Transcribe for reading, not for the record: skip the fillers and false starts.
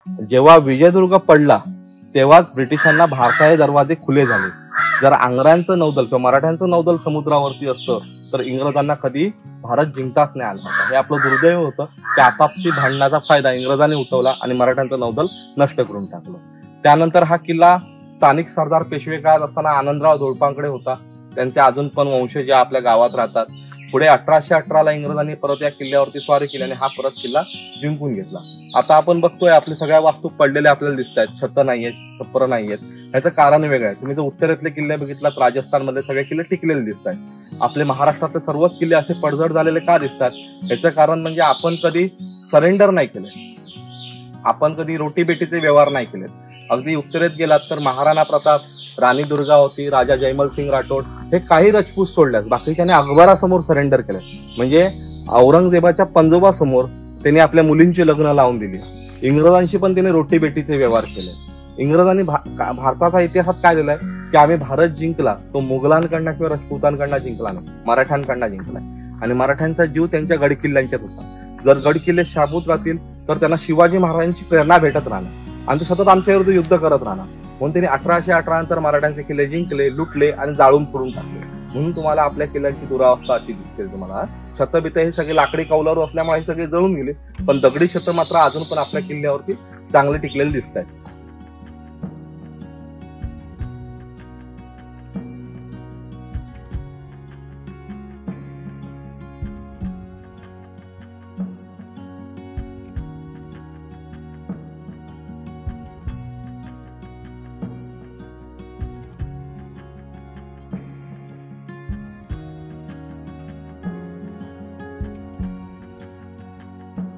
जेव्हा विजयदुर्ग पडला तेव्हाच ब्रिटिशांना भारताचे दरवाजे खुले झाले. जर आंग्र्यांचं नौदल किंवा मराठ्यांचं नौदल समुद्रावरती असतं तर इंग्रजांना कधी भारत जिंकताच नाही आला होता. हे आपलं दुर्दैव होतं की आपापची भांडणाचा फायदा इंग्रजांनी उठवला आणि मराठ्यांचं नौदल नष्ट करून टाकलं. त्यानंतर हा किल्ला स्थानिक सरदार पेशवे काळात असताना आनंदराव धोळपांकडे होता. त्यांचे अजून पण वंशज आपल्या गावात राहतात. पुढे 1818ला इंग्रजांनी परत या किल्ल्यावरती स्वारी केली आणि हा परत किल्ला जिंकून घेतला. आता आपण बघतोय आपल्या सगळ्या वास्तू पडलेल्या आपल्याला दिसत आहेत. छत नाहीयेत, छप्पर नाहीयेत. ह्याचं कारण वेगळं आहे. तुम्ही जर उत्तरेतले किल्ले बघितलात राजस्थानमध्ये सगळे किल्ले टिकलेले दिसत आहेत. आपले महाराष्ट्रातले सर्वच किल्ले असे पडझड झालेले का दिसतात? याचं कारण म्हणजे आपण कधी सरेंडर नाही केले, आपण कधी रोटीबेटीचे व्यवहार नाही केले. अगदी उत्तरेत गेलात तर महाराणा प्रताप, राणी दुर्गावती, राजा जयमल सिंग राठोड हे काही राजपूत सोडल्यास बाकीच्याने अकबरासमोर सरेंडर केले. म्हणजे औरंगजेबाच्या पंजोबासमोर त्यांनी आपल्या मुलींची लग्न लावून दिली. इंग्रजांशी पण त्याने रोटीबेटीचे व्यवहार केले. इंग्रजांनी भारताचा इतिहासात काय दिलाय की आम्ही भारत जिंकला तो मुघलांकडनं किंवा राजपूतांकडनं जिंकला नाही, मराठ्यांकडनं जिंकलाय. आणि मराठ्यांचा जीव त्यांच्या गड किल्ल्यांच्यात होता. जर गड किल्ले शाबूत राहतील तर त्यांना शिवाजी महाराजांची प्रेरणा भेटत राहणार आणि ते सतत आमच्या विरुद्ध युद्ध करत राहणार. म्हणून त्यांनी 1818 नंतर मराठ्यांचे किल्ले जिंकले, लुटले आणि जाळून फोडून टाकले. म्हणून तुम्हाला आपल्या किल्ल्यांची दुरावस्था अशी दिसते. तुम्हाला छतबित हे सगळे लाकडी कौलारू असल्यामुळे हे सगळे जळून गेले, पण दगडी छत मात्र अजून पण आपल्या किल्ल्यावरती चांगले टिकलेले दिसत आहेत.